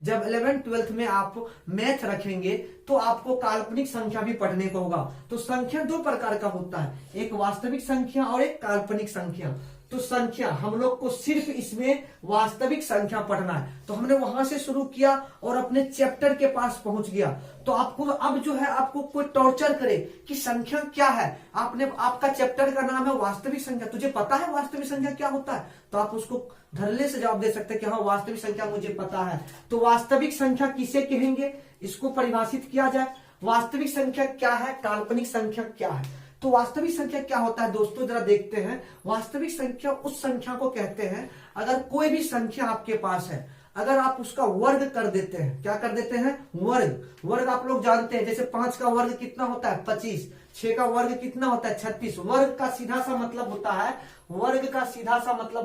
जब 11th-12th में आप मैथ रखेंगे तो आपको काल्पनिक संख्या भी पढ़ने को होगा। तो संख्या दो प्रकार का होता है, एक वास्तविक संख्या और एक काल्पनिक संख्या। तो संख्या हम लोग को सिर्फ इसमें वास्तविक संख्या पढ़ना है। तो हमने वहां से शुरू किया और अपने चैप्टर के पास पहुंच गया। तो आपको अब जो है आपको कोई टॉर्चर करे कि संख्या क्या है, आपका चैप्टर का नाम है वास्तविक संख्या, तुझे पता है वास्तविक संख्या क्या होता है, तो आप उसको धरले से जवाब दे सकते हैं कि हाँ वास्तविक संख्या मुझे पता है। तो वास्तविक संख्या किसे कहेंगे, इसको परिभाषित किया जाए। वास्तविक संख्या क्या है, काल्पनिक संख्या क्या है। तो वास्तविक संख्या क्या होता है दोस्तों, जरा देखते हैं। वास्तविक संख्या उस संख्या को कहते हैं अगर कोई भी संख्या आपके पास है, अगर आप उसका वर्ग कर देते हैं, क्या कर देते हैं, वर्ग आप लोग जानते हैं, जैसे 5 का वर्ग कितना होता है 25, 6 का वर्ग कितना होता है 36। वर्ग का सीधा सा मतलब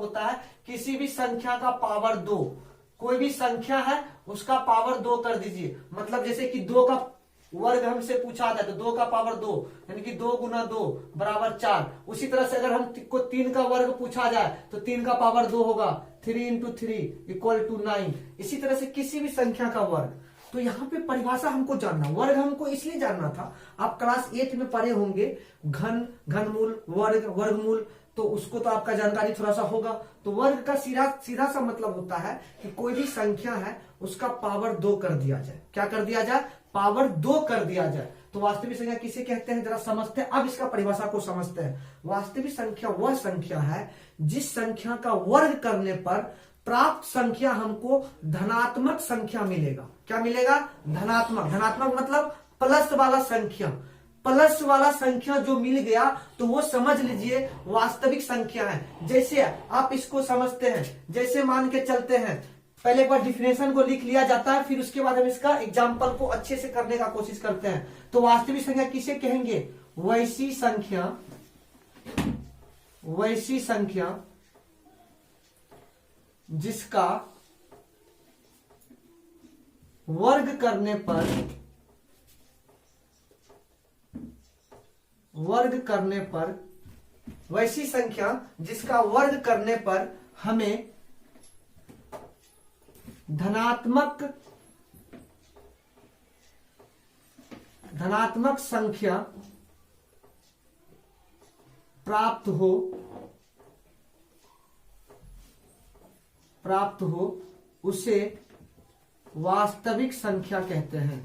होता है किसी भी संख्या का पावर 2, कोई भी संख्या है उसका पावर 2 कर दीजिए। मतलब जैसे कि 2 का वर्ग हमसे पूछा जाता है तो 2 का पावर 2 यानी कि 2 गुना 2 बराबर 4। उसी तरह से अगर हमको 3 का वर्ग पूछा जाए तो 3 का पावर 2 होगा, 3 इंटू 3 इक्वल टू 9। इसी तरह से किसी भी संख्या का वर्ग। तो यहाँ पे परिभाषा हमको जानना, वर्ग हमको इसलिए जानना था, आप क्लास 8 में पढ़े होंगे घनमूल, वर्गमूल, तो उसको तो आपका जानकारी थोड़ा सा होगा। तो वर्ग का सीधा सा मतलब होता है कि कोई भी संख्या है उसका पावर 2 कर दिया जाए। क्या कर दिया जाए, पावर 2 कर दिया जाए। तो वास्तविक संख्या किसे कहते हैं, जरा समझते हैं। अब इसका परिभाषा को समझते हैं। वास्तविक संख्या वह संख्या है जिस संख्या का वर्ग करने पर प्राप्त संख्या हमको धनात्मक संख्या मिलेगा। क्या मिलेगा, धनात्मक मतलब प्लस वाला संख्या। प्लस वाला संख्या जो मिल गया तो वो समझ लीजिए वास्तविक संख्या है। जैसे आप इसको समझते हैं, जैसे मान के चलते हैं, पहले एक बार डिफिनेशन को लिख लिया जाता है, फिर उसके बाद हम इसका एग्जाम्पल को अच्छे से करने का कोशिश करते हैं। तो वास्तविक संख्या किसे कहेंगे, वैसी संख्या जिसका वर्ग करने पर वैसी संख्या जिसका वर्ग करने पर हमें धनात्मक संख्या प्राप्त हो उसे वास्तविक संख्या कहते हैं।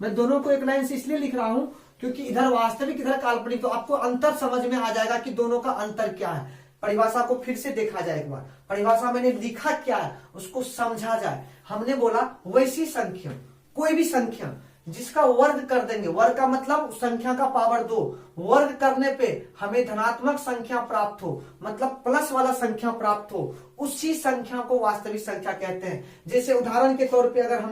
मैं दोनों को एक लाइन से इसलिए लिख रहा हूं क्योंकि इधर वास्तविक इधर काल्पनिक, तो आपको अंतर समझ में आ जाएगा कि दोनों का अंतर क्या है। परिभाषा को फिर से देखा जाए एक बार। परिभाषा मैंने लिखा क्या है उसको समझा जाए। हमने बोला वैसी संख्या, कोई भी संख्या जिसका वर्ग कर देंगे, वर्ग का मतलब संख्या का पावर 2, वर्ग करने पे हमें धनात्मक संख्या प्राप्त हो, मतलब प्लस वाला संख्या प्राप्त हो, उसी संख्या को वास्तविक संख्या कहते हैं। जैसे उदाहरण के तौर पे अगर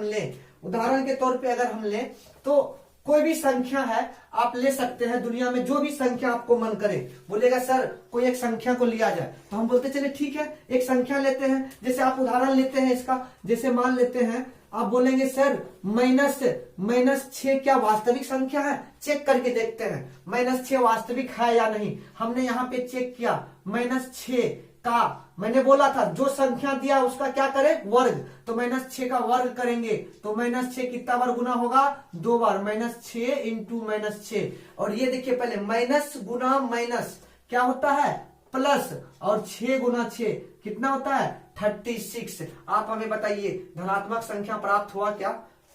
हम लें तो कोई भी संख्या है आप ले सकते हैं, दुनिया में जो भी संख्या आपको मन करे। बोलेगा सर कोई एक संख्या को लिया जाए, तो हम बोलते चले ठीक है एक संख्या लेते हैं। जैसे आप उदाहरण लेते हैं इसका, जैसे मान लेते हैं आप बोलेंगे सर -6 क्या वास्तविक संख्या है, चेक करके देखते हैं -6 वास्तविक है या नहीं। हमने यहाँ पे चेक किया, -6 का मैंने बोला था जो संख्या दिया उसका क्या करें, वर्ग। तो -6 का वर्ग करेंगे तो -6 कितना बार गुना होगा, 2 बार, -6 इंटू -6। और ये देखिए पहले माइनस गुना माइनस क्या होता है, प्लस, और 6 गुना 6 कितना होता है 36। आप हमें बताइए धनात्मक संख्या प्राप्त हुआ क्या।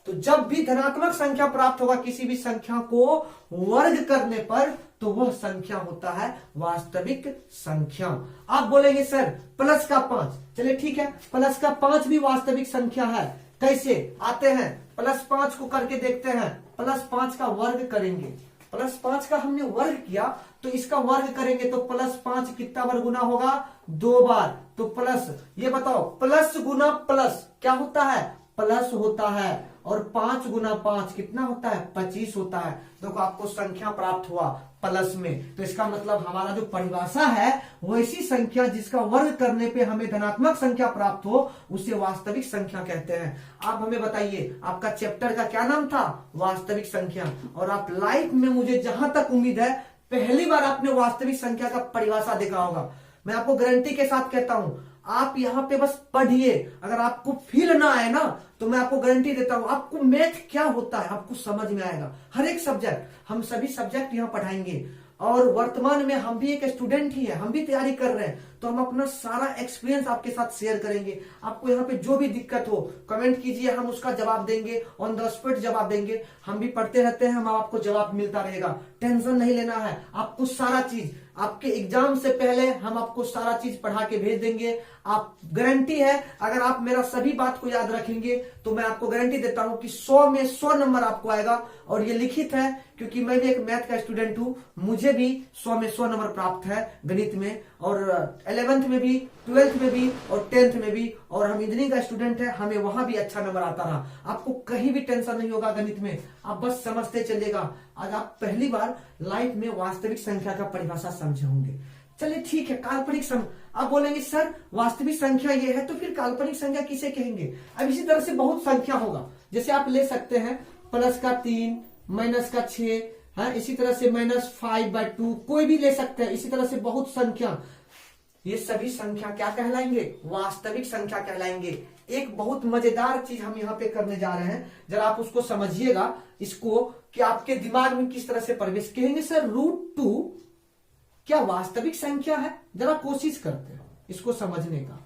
तो जब भी धनात्मक संख्या प्राप्त होगा किसी भी संख्या को वर्ग करने पर, तो वह संख्या होता है वास्तविक संख्या। आप बोलेंगे सर प्लस का 5, चलिए ठीक है प्लस का 5 भी वास्तविक संख्या है। कैसे आते हैं, +5 को करके देखते हैं। +5 का वर्ग करेंगे, +5 का हमने वर्ग किया तो इसका वर्ग करेंगे तो +5 कितना बार गुना होगा, 2 बार। तो प्लस, ये बताओ प्लस गुना प्लस क्या होता है, प्लस होता है। और 5 गुना 5 कितना होता है, 25 होता है। देखो आपको संख्या प्राप्त हुआ प्लस में। तो इसका मतलब हमारा जो परिभाषा है वो ऐसी संख्या जिसका वर्ग करने पे हमें धनात्मक संख्या प्राप्त हो उसे वास्तविक संख्या कहते हैं। आप हमें बताइए आपका चैप्टर का क्या नाम था, वास्तविक संख्या। और आप लाइफ में मुझे जहां तक उम्मीद है पहली बार आपने वास्तविक संख्या का परिभाषा देखा होगा। मैं आपको गारंटी के साथ कहता हूं, आप यहाँ पे बस पढ़िए, अगर आपको फील ना आए ना तो मैं आपको गारंटी देता हूं आपको मैथ क्या होता है आपको समझ में आएगा। हर एक सब्जेक्ट, हम सभी सब्जेक्ट यहाँ पढ़ाएंगे, और वर्तमान में हम भी एक स्टूडेंट ही है, हम भी तैयारी कर रहे हैं, तो हम अपना सारा एक्सपीरियंस आपके साथ शेयर करेंगे। आपको यहाँ पे जो भी दिक्कत हो कमेंट कीजिए, हम उसका जवाब देंगे, ऑन द स्पॉट जवाब देंगे। हम भी पढ़ते रहते हैं, हम आपको जवाब मिलता रहेगा, टेंशन नहीं लेना है। आपको सारा चीज आपके एग्जाम से पहले हम आपको सारा चीज पढ़ा के भेज देंगे। आप गारंटी है, अगर आप मेरा सभी बात को याद रखेंगे तो मैं आपको गारंटी देता हूं कि 100 में 100 नंबर आपको आएगा। और ये लिखित है, क्योंकि मैं भी एक मैथ का स्टूडेंट हूं, मुझे भी 100 में 100 नंबर प्राप्त है गणित में, और 11th में भी, 12th में भी और 10th में भी। और हम इंजीनियरिंग का स्टूडेंट है, हमें वहां भी अच्छा नंबर आता रहा। आपको कहीं भी टेंशन नहीं होगा गणित में, आप बस समझते चलिएगा। आज आप पहली बार लाइफ में वास्तविक संख्या का परिभाषा समझे होंगे। चलिए ठीक है, काल्पनिक संख्या। आप बोलेंगे सर वास्तविक संख्या ये है, तो फिर काल्पनिक संख्या किसे कहेंगे? अब इसी तरह से बहुत संख्या होगा, जैसे आप ले सकते हैं प्लस का 3, माइनस का 6, है, इसी तरह से -5/2, कोई भी ले सकते हैं। इसी तरह से बहुत संख्या, ये सभी संख्या क्या कहलाएंगे? वास्तविक संख्या कहलाएंगे। एक बहुत मजेदार चीज हम यहाँ पे करने जा रहे हैं, जरा आप उसको समझिएगा, इसको कि आपके दिमाग में किस तरह से प्रवेश। कहेंगे सर √2 क्या वास्तविक संख्या है? जरा कोशिश करते हैं इसको समझने का।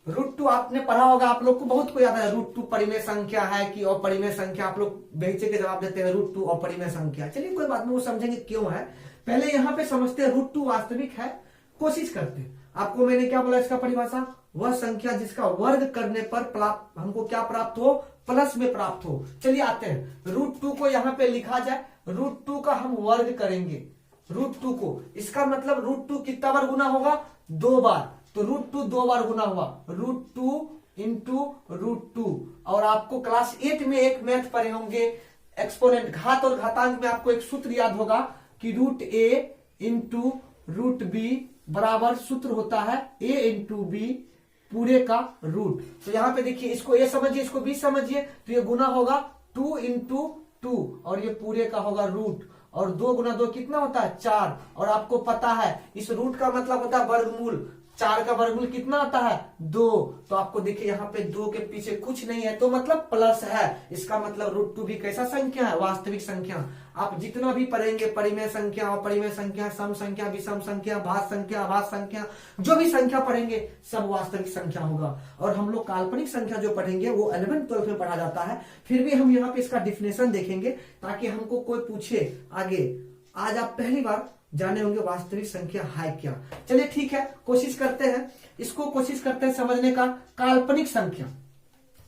√2 आपने पढ़ा होगा, आप लोग को बहुत को याद है √2 परिमेय संख्या है कि अपरिमेय संख्या। आप लोग बेहचे के जवाब देते हैं √2 अपरिमेय संख्या। चलिए कोई बात नहीं, वो समझेंगे क्यों है। पहले यहाँ पे समझते हैं √2 वास्तविक है, कोशिश करते हैं। आपको मैंने क्या बोला इसका परिभाषा? वह संख्या जिसका वर्ग करने पर हमको क्या प्राप्त हो? प्लस में प्राप्त हो। चलिए आते हैं, √2 को यहाँ पे लिखा जाए, √2 का हम वर्ग करेंगे। √2 को, इसका मतलब √2 कितना बार गुना होगा? 2 बार। तो √2 2 बार गुना हुआ, √2 इंटू √2। और आपको क्लास 8 में एक मैथ पढ़े होंगे, एक्सपोनेंट, घात और घातांक में आपको एक सूत्र याद होगा कि √a इंटू √b बराबर सूत्र होता है a इंटू बी पूरे का रूट। तो यहाँ पे देखिए, इसको a समझिए, इसको b समझिए, तो ये गुना होगा 2 इंटू 2 और ये पूरे का होगा रूट। और 2 गुना 2 कितना होता है? 4। और आपको पता है इस रूट का मतलब होता है वर्गमूल। 4 का वर्गमूल कितना आता है? 2। तो आपको देखिए यहाँ पे 2 के पीछे कुछ नहीं है, तो मतलब प्लस है। इसका मतलब √2 भी कैसा संख्या है? वास्तविक संख्या। आप जितना भी पढ़ेंगे, परिमेय संख्या, अपरिमेय संख्या, सम संख्या, विषम संख्या, भाज्य संख्या, अभाज्य संख्या, जो भी संख्या पढ़ेंगे सब वास्तविक संख्या होगा। और हम लोग काल्पनिक संख्या जो पढ़ेंगे वो 11th 12th में पढ़ा जाता है। फिर भी हम यहाँ पे इसका डिफिनेशन देखेंगे ताकि हमको कोई पूछे आगे। आज आप पहली बार जाने होंगे वास्तविक संख्या है क्या। चलिए ठीक है, कोशिश करते हैं, इसको कोशिश करते हैं समझने का। काल्पनिक संख्या,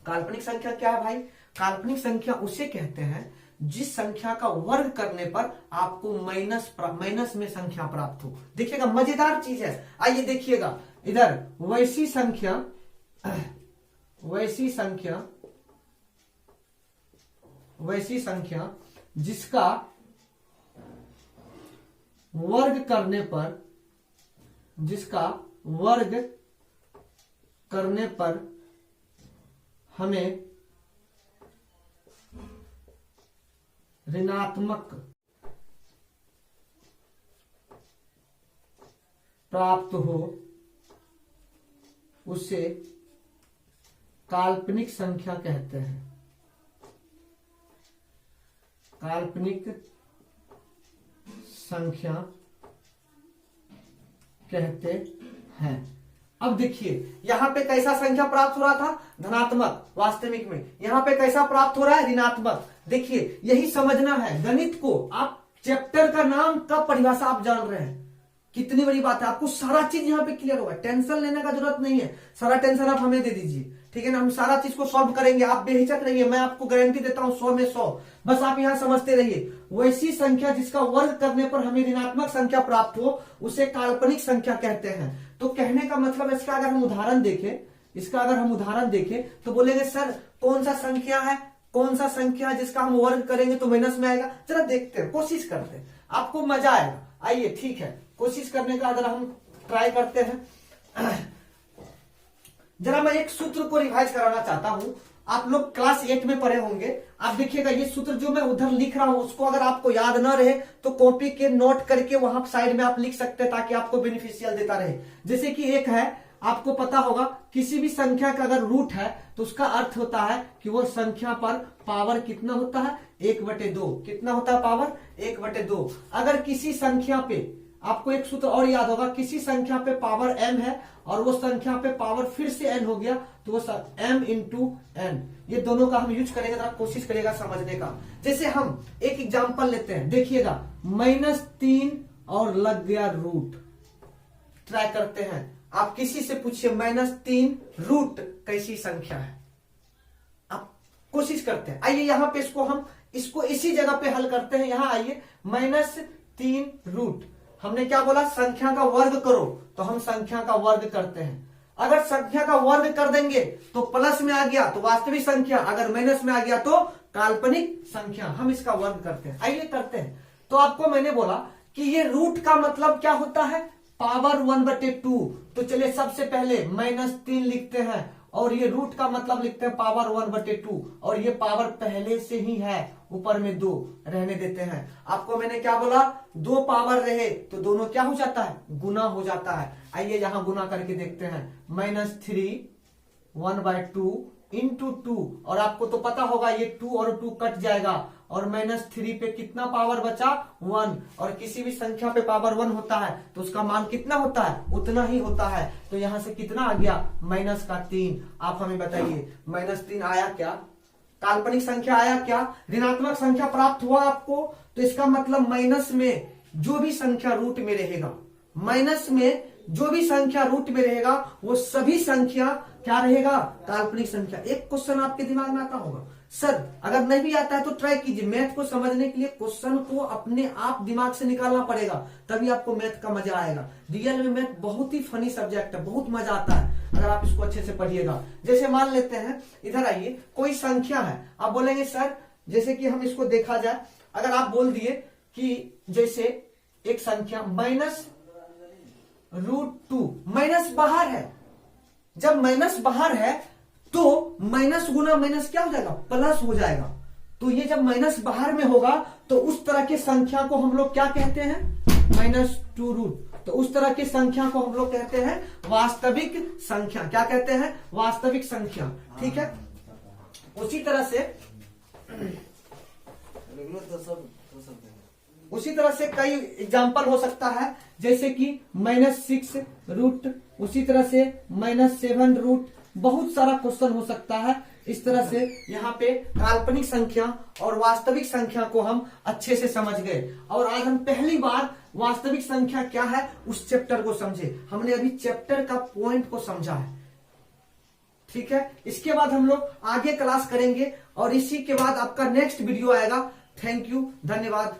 काल्पनिक संख्या क्या है भाई? काल्पनिक संख्या उसे कहते हैं जिस संख्या का वर्ग करने पर आपको माइनस में संख्या प्राप्त हो। देखिएगा मजेदार चीज है, आइए देखिएगा इधर। वैसी संख्या जिसका वर्ग करने पर हमें ऋणात्मक प्राप्त हो, उसे काल्पनिक संख्या कहते हैं। काल्पनिक संख्या कहते हैं। अब देखिए यहां पे कैसा संख्या प्राप्त हो रहा था? धनात्मक। वास्तविक में यहां पे कैसा प्राप्त हो रहा है? ऋणात्मक। देखिए यही समझना है गणित को। आप चैप्टर का नाम का परिभाषा आप जान रहे हैं, कितनी बड़ी बात है। आपको सारा चीज यहाँ पे क्लियर होगा, टेंशन लेने का जरूरत नहीं है। सारा टेंशन आप हमें दे दीजिए, ठीक है ना। हम सारा चीज को सॉल्व करेंगे, आप बेहिचक रहिए, मैं आपको गारंटी देता हूं 100 में 100। बस आप यहाँ समझते रहिए। वैसी संख्या जिसका वर्ग करने पर हमें ऋणात्मक संख्या प्राप्त हो, उसे काल्पनिक संख्या कहते हैं। तो कहने का मतलब इसका अगर हम उदाहरण देखें, तो बोलेंगे सर कौन सा संख्या है जिसका हम वर्ग करेंगे तो माइनस में आएगा? जरा देखते हैं, कोशिश करते हैं, आपको मजा आएगा। आइए ठीक है, कोशिश करने का अगर हम ट्राई करते हैं। जरा मैं एक सूत्र को रिवाइज कराना चाहता हूं, आप लोग क्लास 8 में पढ़े होंगे। आप देखिएगा ये सूत्र जो मैं उधर लिख रहा हूं उसको अगर आपको याद ना रहे तो कॉपी के नोट करके वहां साइड में आप लिख सकते हैं ताकि आपको बेनिफिशियल देता रहे। जैसे कि एक है, आपको पता होगा किसी भी संख्या का अगर रूट है तो उसका अर्थ होता है कि वो संख्या पर पावर कितना होता है, 1/2। कितना होता है पावर, 1/2। अगर किसी संख्या पे, आपको एक सूत्र और याद होगा, किसी संख्या पे पावर m है और वो संख्या पे पावर फिर से n हो गया तो वो m इंटू n। ये दोनों का हम यूज करेंगे, जरा कोशिश करेगा समझने का। जैसे हम एक एग्जांपल लेते हैं, देखिएगा -3 और लग गया रूट। ट्राई करते हैं, आप किसी से पूछिए -3 रूट कैसी संख्या है, आप कोशिश करते हैं। आइए यहां पे इसको इसी जगह पे हल करते हैं। यहां आइए, -3 रूट, हमने क्या बोला, संख्या का वर्ग करो, तो हम संख्या का वर्ग करते हैं। अगर संख्या का वर्ग कर देंगे तो प्लस में आ गया तो वास्तविक संख्या, अगर माइनस में आ गया तो काल्पनिक संख्या, हम इसका वर्ग करते हैं। आइए करते हैं। तो आपको मैंने बोला कि ये रूट का मतलब क्या होता है, पावर 1/2। तो चलिए सबसे पहले -3 लिखते हैं और ये रूट का मतलब लिखते हैं पावर 1/2, और ये पावर पहले से ही है, ऊपर में 2 रहने देते हैं। आपको मैंने क्या बोला, 2 पावर रहे तो दोनों क्या हो जाता है, गुना हो जाता है। आइए यहां गुना करके देखते हैं, -3 1/2 इंटू 2, और आपको तो पता होगा ये 2 और 2 कट जाएगा, और -3 पे कितना पावर बचा, 1, और किसी भी संख्या पे पावर 1 होता है तो उसका मान कितना होता है, उतना ही होता है। तो यहां से कितना आ गया, -3। आप हमें बताइए -3 आया क्या, काल्पनिक संख्या आया क्या, ऋणात्मक संख्या प्राप्त हुआ आपको। तो इसका मतलब माइनस में जो भी संख्या रूट में रहेगा, माइनस में जो भी संख्या रूट में रहेगा वो सभी संख्या क्या रहेगा, काल्पनिक संख्या। एक क्वेश्चन आपके दिमाग में आता होगा, सर अगर नहीं भी आता है तो ट्राई कीजिए, मैथ को समझने के लिए क्वेश्चन को अपने आप दिमाग से निकालना पड़ेगा, तभी आपको मैथ का मजा आएगा। रियल में मैथ बहुत ही फनी सब्जेक्ट है, बहुत मजा आता है अगर आप इसको अच्छे से पढ़िएगा। जैसे मान लेते हैं, इधर आइए, कोई संख्या है, आप बोलेंगे सर, जैसे कि हम इसको देखा जाए, अगर आप बोल दिए कि जैसे एक संख्या -√2, माइनस बाहर है, जब माइनस बाहर है तो माइनस गुना माइनस क्या हो जाएगा, प्लस हो जाएगा। तो ये जब माइनस बाहर में होगा तो उस तरह की संख्या को हम लोग क्या कहते हैं, -2√। तो उस तरह की संख्या को हम लोग कहते हैं वास्तविक संख्या। क्या कहते हैं, वास्तविक संख्या। ठीक है, उसी तरह से कई एग्जाम्पल हो सकता है, जैसे कि -6√, उसी तरह से -7√, बहुत सारा क्वेश्चन हो सकता है। इस तरह से यहाँ पे काल्पनिक संख्या और वास्तविक संख्या को हम अच्छे से समझ गए, और आज हम पहली बार वास्तविक संख्या क्या है उस चैप्टर को समझे। हमने अभी चैप्टर का पॉइंट को समझा है। ठीक है, इसके बाद हम लोग आगे क्लास करेंगे और इसी के बाद आपका नेक्स्ट वीडियो आएगा। थैंक यू, धन्यवाद।